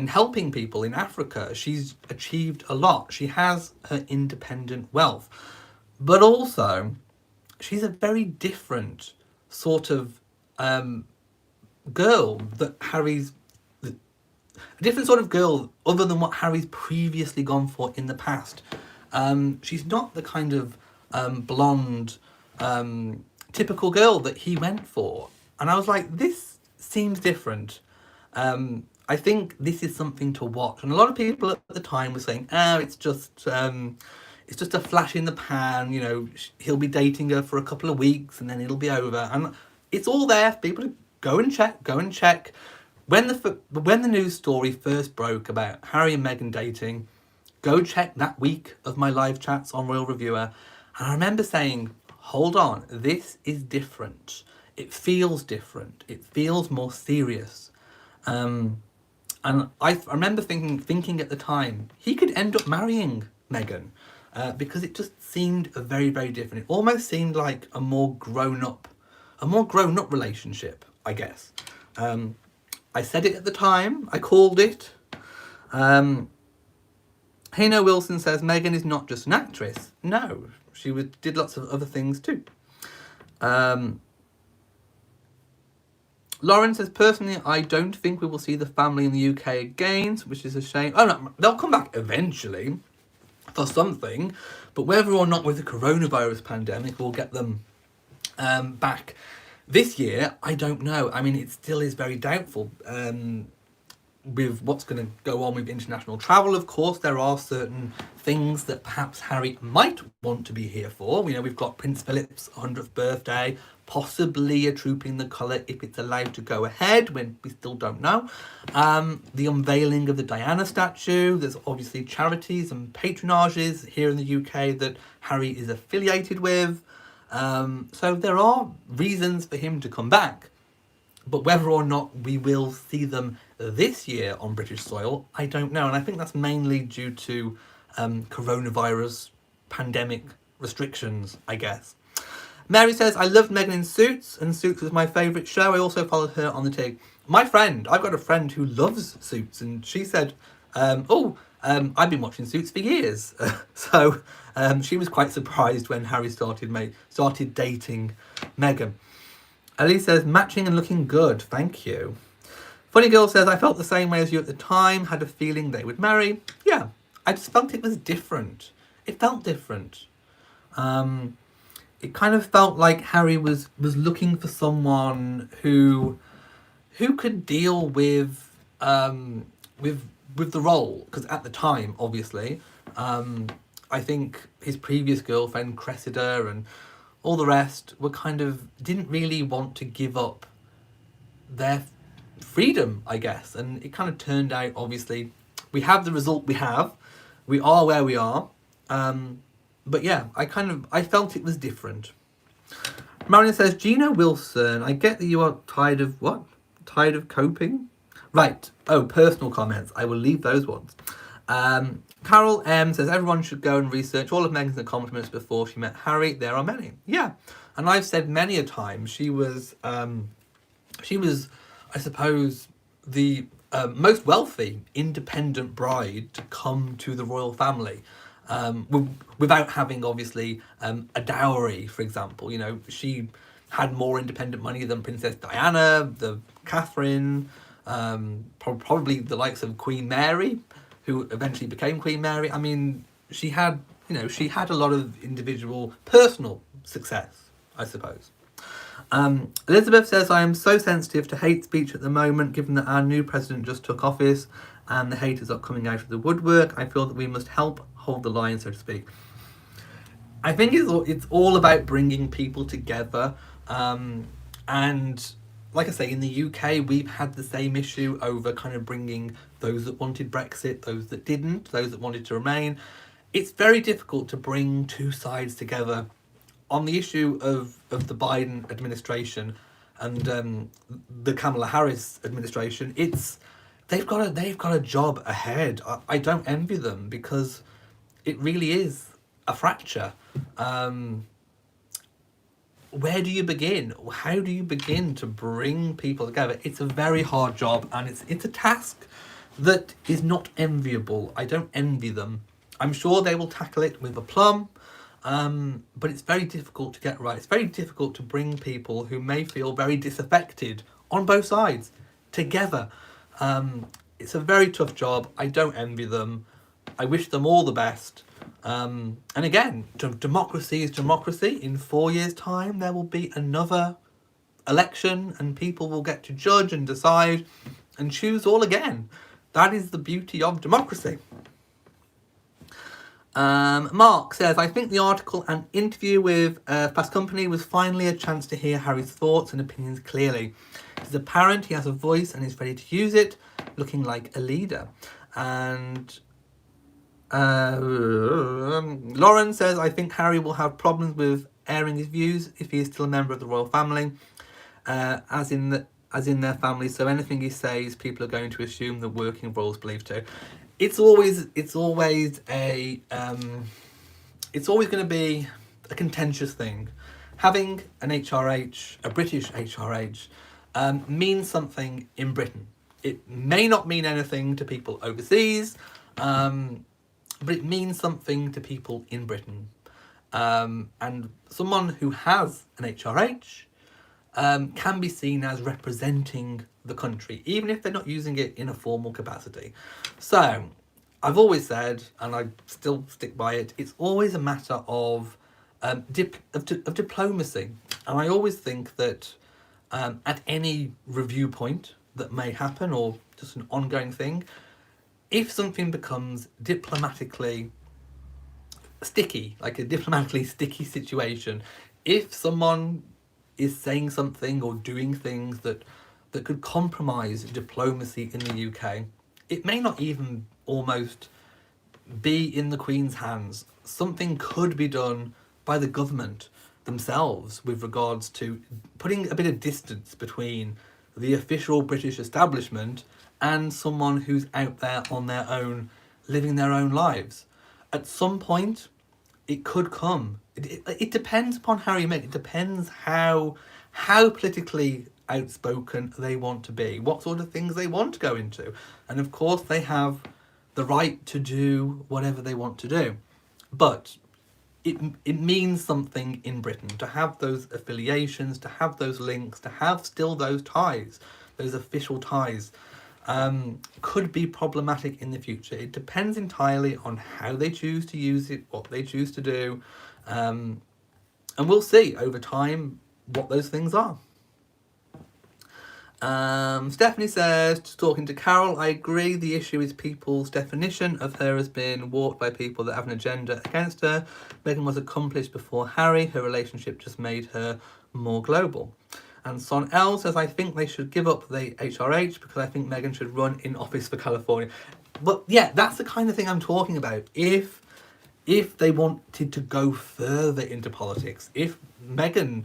helping people in Africa. She's achieved a lot. She has her independent wealth, but also she's a very different sort of girl that Harry's a different sort of girl other than what Harry's previously gone for in the past. She's not the kind of blonde, typical girl that he went for. And I was like, this seems different. I think this is something to watch. And a lot of people at the time were saying, oh, it's just a flash in the pan. You know, he'll be dating her for a couple of weeks and then it'll be over. And it's all there for people to go and check. When the news story first broke about Harry and Meghan dating, go check that week of my live chats on Royal Reviewer. And I remember saying, hold on, this is different. It feels different. It feels more serious. And I remember thinking at the time, he could end up marrying Meghan because it just seemed very, very different. It almost seemed like a more grown-up relationship, I guess. I said it at the time. I called it. Hayno Wilson says Meghan is not just an actress. No, she did lots of other things too. Lauren says, personally, I don't think we will see the family in the UK again, which is a shame. Oh no, they'll come back eventually for something, but whether or not with the coronavirus pandemic we'll get them back this year, I don't know. I mean, it still is very doubtful. With what's going to go on with international travel, of course, there are certain things that perhaps Harry might want to be here for. You know, we've got Prince Philip's 100th birthday, possibly a Trooping the Colour if it's allowed to go ahead, when we still don't know. The unveiling of the Diana statue. There's obviously charities and patronages here in the UK that Harry is affiliated with. So there are reasons for him to come back. But whether or not we will see them this year on British soil, I don't know. And I think that's mainly due to coronavirus pandemic restrictions, I guess. Mary says, I loved Meghan in Suits, and Suits was my favourite show. I also followed her on the TIG. I've got a friend who loves Suits, and she said, I've been watching Suits for years. So she was quite surprised when Harry started dating Meghan. Ellie says, matching and looking good, thank you. Funny Girl says, I felt the same way as you at the time, had a feeling they would marry. Yeah, I just felt it was different. It felt different. It kind of felt like Harry was looking for someone who could deal with the role. Because at the time, obviously, I think his previous girlfriend, Cressida, and all the rest were didn't really want to give up their freedom, I guess. And it kind of turned out, obviously, we have the result we have. We are where we are. But yeah, I felt it was different. Marion says, Gina Wilson, I get that you are tired of what? Tired of coping? Right. Oh, personal comments. I will leave those ones. Carol M says, everyone should go and research all of Meghan's accomplishments before she met Harry. There are many. Yeah. And I've said many a time, she was, I suppose, the most wealthy independent bride to come to the royal family. Without having, obviously, a dowry, for example. You know, she had more independent money than Princess Diana, Catherine, probably the likes of Queen Mary, who eventually became Queen Mary. I mean, she had a lot of individual personal success, I suppose. Elizabeth says, I am so sensitive to hate speech at the moment, given that our new president just took office and the haters are coming out of the woodwork. I feel that we must help hold the line, so to speak. I think it's all about bringing people together. And like I say, in the UK, we've had the same issue over kind of bringing those that wanted Brexit, those that didn't, those that wanted to remain. It's very difficult to bring two sides together on the issue of the Biden administration and the Kamala Harris administration. They've got a job ahead. I don't envy them, because it really is a fracture. Where do you begin? How do you begin to bring people together? It's a very hard job, and it's a task that is not enviable. I don't envy them. I'm sure they will tackle it with aplomb, but it's very difficult to get right. It's very difficult to bring people who may feel very disaffected on both sides together. It's a very tough job. I don't envy them. I wish them all the best. And again, democracy is democracy. In 4 years' time, there will be another election, and people will get to judge and decide and choose all again. That is the beauty of democracy. Mark says, I think the article and interview with Fast Company was finally a chance to hear Harry's thoughts and opinions clearly. It's apparent he has a voice and is ready to use it, looking like a leader. And Lauren says, I think Harry will have problems with airing his views if he is still a member of the royal family, as in their family. So anything he says, people are going to assume the working royals believe too. It's always going to be a contentious thing. Having an HRH, a British HRH, means something in Britain. It may not mean anything to people overseas, but it means something to people in Britain. And someone who has an HRH can be seen as representing the country, even if they're not using it in a formal capacity. So, I've always said, and I still stick by it, it's always a matter of diplomacy. And I always think that at any review point that may happen, or just an ongoing thing, if something becomes diplomatically sticky, like a diplomatically sticky situation, if someone is saying something or doing things that could compromise diplomacy in the UK, it may not even almost be in the Queen's hands. Something could be done by the government themselves with regards to putting a bit of distance between the official British establishment and someone who's out there on their own, living their own lives. At some point, it could come. It depends upon Harry and Meghan. It depends how politically outspoken they want to be, what sort of things they want to go into. And of course, they have the right to do whatever they want to do. But it means something in Britain to have those affiliations, to have those links, to have still those ties, those official ties. Could be problematic in the future. It depends entirely on how they choose to use it, what they choose to do, and we'll see over time what those things are. Stephanie says, just talking to Carol, I agree the issue is people's definition of her has been warped by people that have an agenda against her. Meghan was accomplished before Harry. Her relationship just made her more global. And Son L says, I think they should give up the HRH because I think Meghan should run in office for California. But yeah, that's the kind of thing I'm talking about. If they wanted to go further into politics, if Meghan,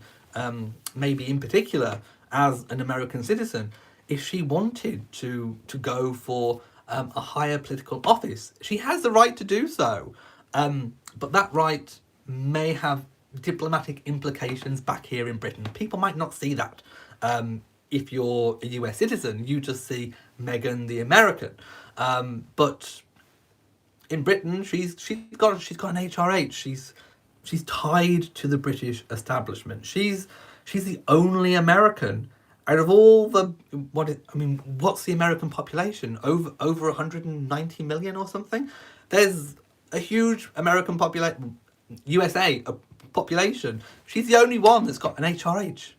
maybe in particular, as an American citizen, if she wanted to go for a higher political office, she has the right to do so. But that right may have diplomatic implications back here in Britain. People might not see that. If you're a US citizen, you just see Meghan the American. But in Britain, she's got an HRH. She's tied to the British establishment. She's the only American out of all the what's the American population? Over 190 million or something. There's a huge American population, USA population. She's the only one that's got an HRH.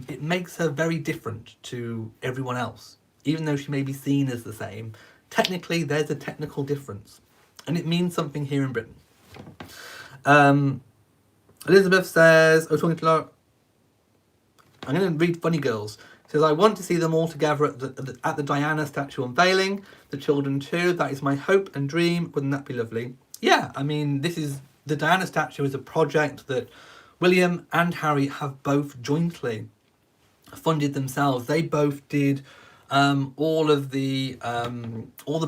It makes her very different to everyone else, even though she may be seen as the same. Technically, there's a technical difference, and it means something here in Britain. Elizabeth says, I'm going to read Funny Girls. Says, I want to see them all together at the Diana statue unveiling. The children too. That is my hope and dream. Wouldn't that be lovely? Yeah, I mean, the Diana statue is a project that William and Harry have both jointly funded themselves. They both did all the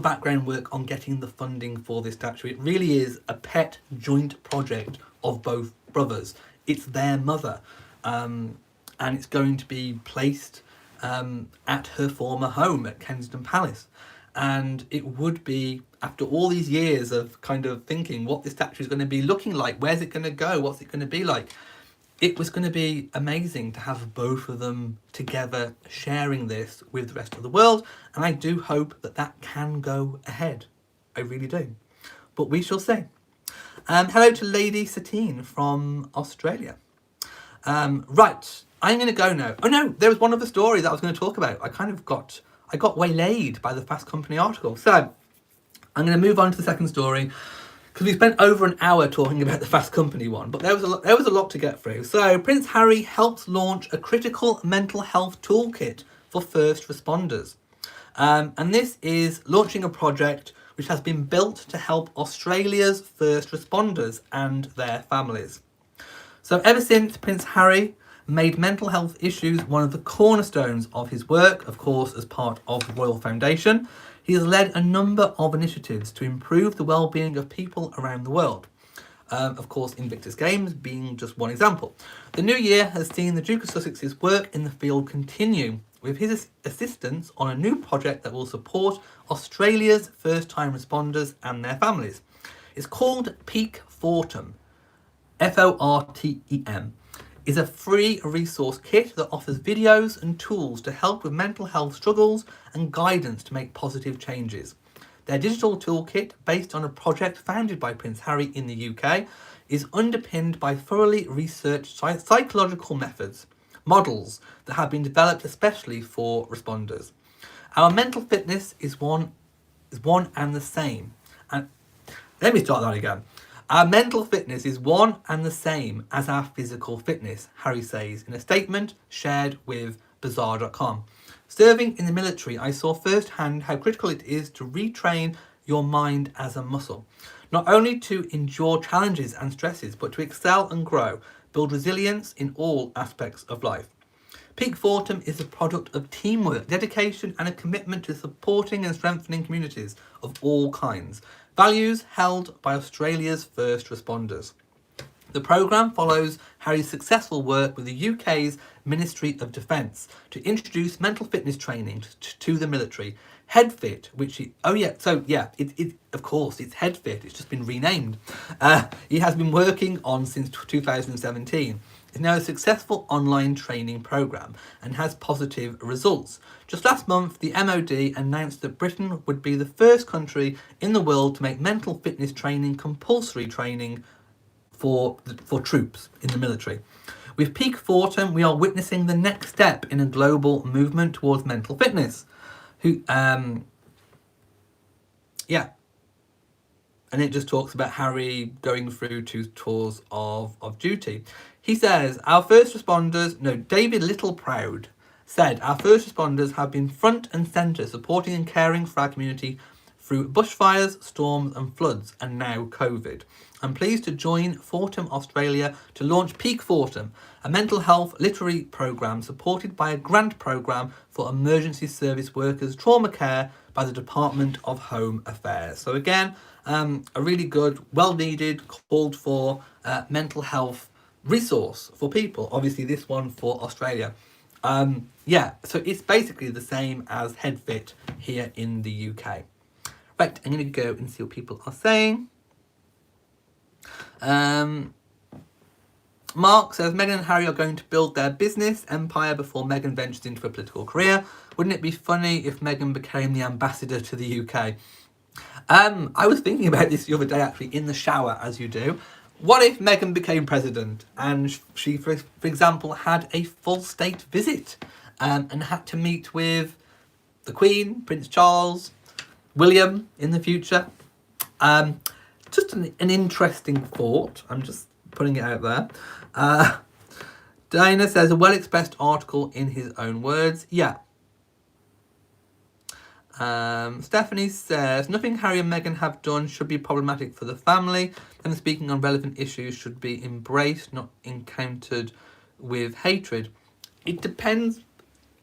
background work on getting the funding for this statue. It really is a pet joint project of both brothers. It's their mother, and it's going to be placed at her former home at Kensington Palace. And it would be, after all these years of kind of thinking what this statue is going to be looking like, where's it going to go, what's it going to be like, it was going to be amazing to have both of them together sharing this with the rest of the world. And I do hope that that can go ahead. I really do. But we shall see. Hello to Lady Satine from Australia. Right, I'm going to go now. Oh no, there was one other story that I was going to talk about. I got waylaid by the Fast Company article. So I'm going to move on to the second story, because we spent over an hour talking about the Fast Company one, but there was a lot to get through. So Prince Harry helps launch a critical mental health toolkit for first responders. And this is launching a project which has been built to help Australia's first responders and their families. So ever since Prince Harry made mental health issues one of the cornerstones of his work, of course, as part of the Royal Foundation, he has led a number of initiatives to improve the well-being of people around the world. Of course, Invictus Games being just one example. The new year has seen the Duke of Sussex's work in the field continue, with his assistance on a new project that will support Australia's first-time responders and their families. It's called Peak Fortem, Fortem. Is a free resource kit that offers videos and tools to help with mental health struggles and guidance to make positive changes. Their digital toolkit, based on a project founded by Prince Harry in the UK, is underpinned by thoroughly researched psychological models that have been developed especially for responders. Our mental fitness is one and the same. And let me start that again. Our mental fitness is one and the same as our physical fitness, Harry says in a statement shared with Bazaar.com. Serving in the military, I saw firsthand how critical it is to retrain your mind as a muscle. Not only to endure challenges and stresses, but to excel and grow, build resilience in all aspects of life. Peak Fortem is a product of teamwork, dedication and a commitment to supporting and strengthening communities of all kinds. Values held by Australia's first responders. The programme follows Harry's successful work with the UK's Ministry of Defence to introduce mental fitness training to the military. HeadFit, of course, it's HeadFit, it's just been renamed. He has been working on since 2017. It's now a successful online training programme and has positive results. Just last month, the MOD announced that Britain would be the first country in the world to make mental fitness training compulsory training for troops in the military. With Peak Fortem, we are witnessing the next step in a global movement towards mental fitness. And it just talks about Harry going through 2 tours of duty. He says, David Littleproud said, our first responders have been front and centre supporting and caring for our community through bushfires, storms and floods, and now COVID. I'm pleased to join Fortem Australia to launch Peak Fortem, a mental health literary programme supported by a grant programme for emergency service workers trauma care by the Department of Home Affairs. So again, a really good, well-needed, called for mental health resource for people. Obviously this one for Australia. So it's basically the same as HeadFit here in the UK. Right, I'm going to go and see what people are saying. Mark says, Meghan and Harry are going to build their business empire before Meghan ventures into a political career. Wouldn't it be funny if Meghan became the ambassador to the UK? I was thinking about this the other day, actually, in the shower, as you do. What if Meghan became president and she, for example, had a full state visit and had to meet with the Queen, Prince Charles, William in the future? Just an interesting thought. I'm just putting it out there. Diana says, a well-expressed article in his own words. Yeah. Stephanie says, nothing Harry and Meghan have done should be problematic for the family, and speaking on relevant issues should be embraced, not encountered with hatred. It depends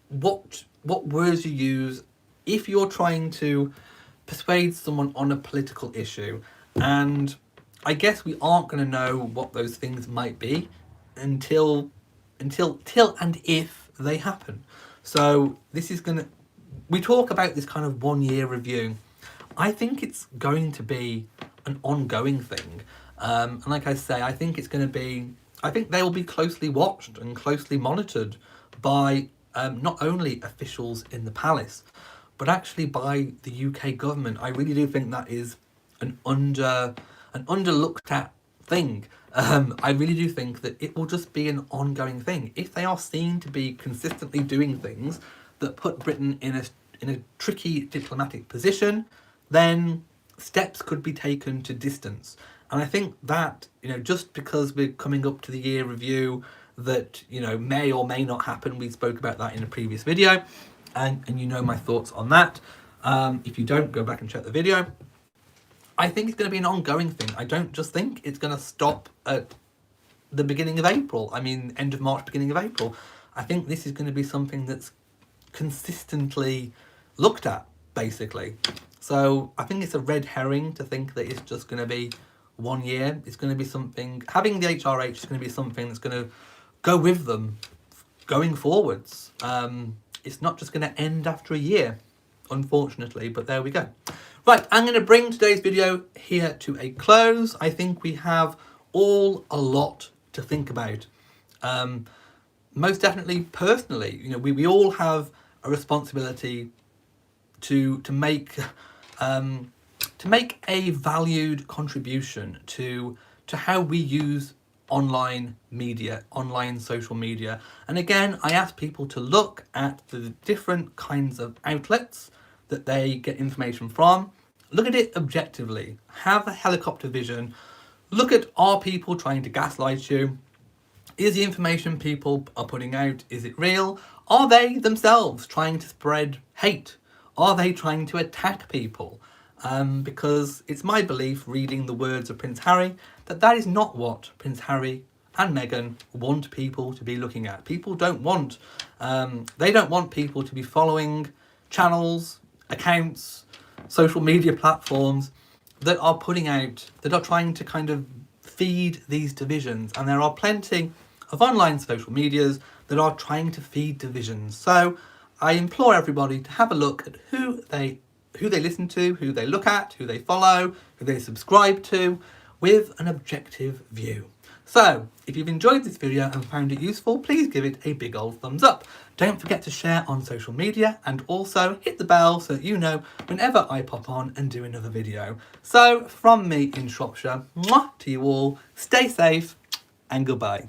what what words you use if you're trying to persuade someone on a political issue. And I guess we aren't going to know what those things might be until and if they happen. So this is going to, we talk about this kind of 1 year review. I think it's going to be an ongoing thing. And like I say, I think it's going to be, I think they will be closely watched and closely monitored by not only officials in the palace, but actually by the UK government. I really do think that is an underlooked at thing. I really do think that it will just be an ongoing thing. If they are seen to be consistently doing things that put Britain in a tricky diplomatic position, then steps could be taken to distance. And I think that, just because we're coming up to the year review, that, may or may not happen. We spoke about that in a previous video, and my thoughts on that. If you don't, go back and check the video. I think it's going to be an ongoing thing. I don't just think it's going to stop at the beginning of April. I mean, end of March, beginning of April. I think this is going to be something that's consistently looked at, basically. So I think it's a red herring to think that it's just going to be 1 year. It's going to be something, having the HRH is going to be something that's going to go with them going forwards. It's not just going to end after a year, unfortunately, but there we go. Right, I'm going to bring today's video here to a close. I think we have all a lot to think about. Most definitely, personally, we all have a responsibility to make a valued contribution to how we use online media, online social media. And again, I ask people to look at the different kinds of outlets that they get information from. Look at it objectively. Have a helicopter vision. Look at, are people trying to gaslight you? Is the information people are putting out, is it real? Are they themselves trying to spread hate? Are they trying to attack people? Because it's my belief, reading the words of Prince Harry, that is not what Prince Harry and Meghan want people to be looking at. People don't want, they don't want people to be following channels, accounts, social media platforms that are putting out, that are trying to kind of feed these divisions. And there are plenty of online social medias that are trying to feed divisions. So I implore everybody to have a look at who they listen to, who they look at, who they follow, who they subscribe to, with an objective view. So if you've enjoyed this video and found it useful, please give it a big old thumbs up. Don't forget to share on social media, and also hit the bell so that you know whenever I pop on and do another video. So from me in Shropshire, mwah, to you all, stay safe and goodbye.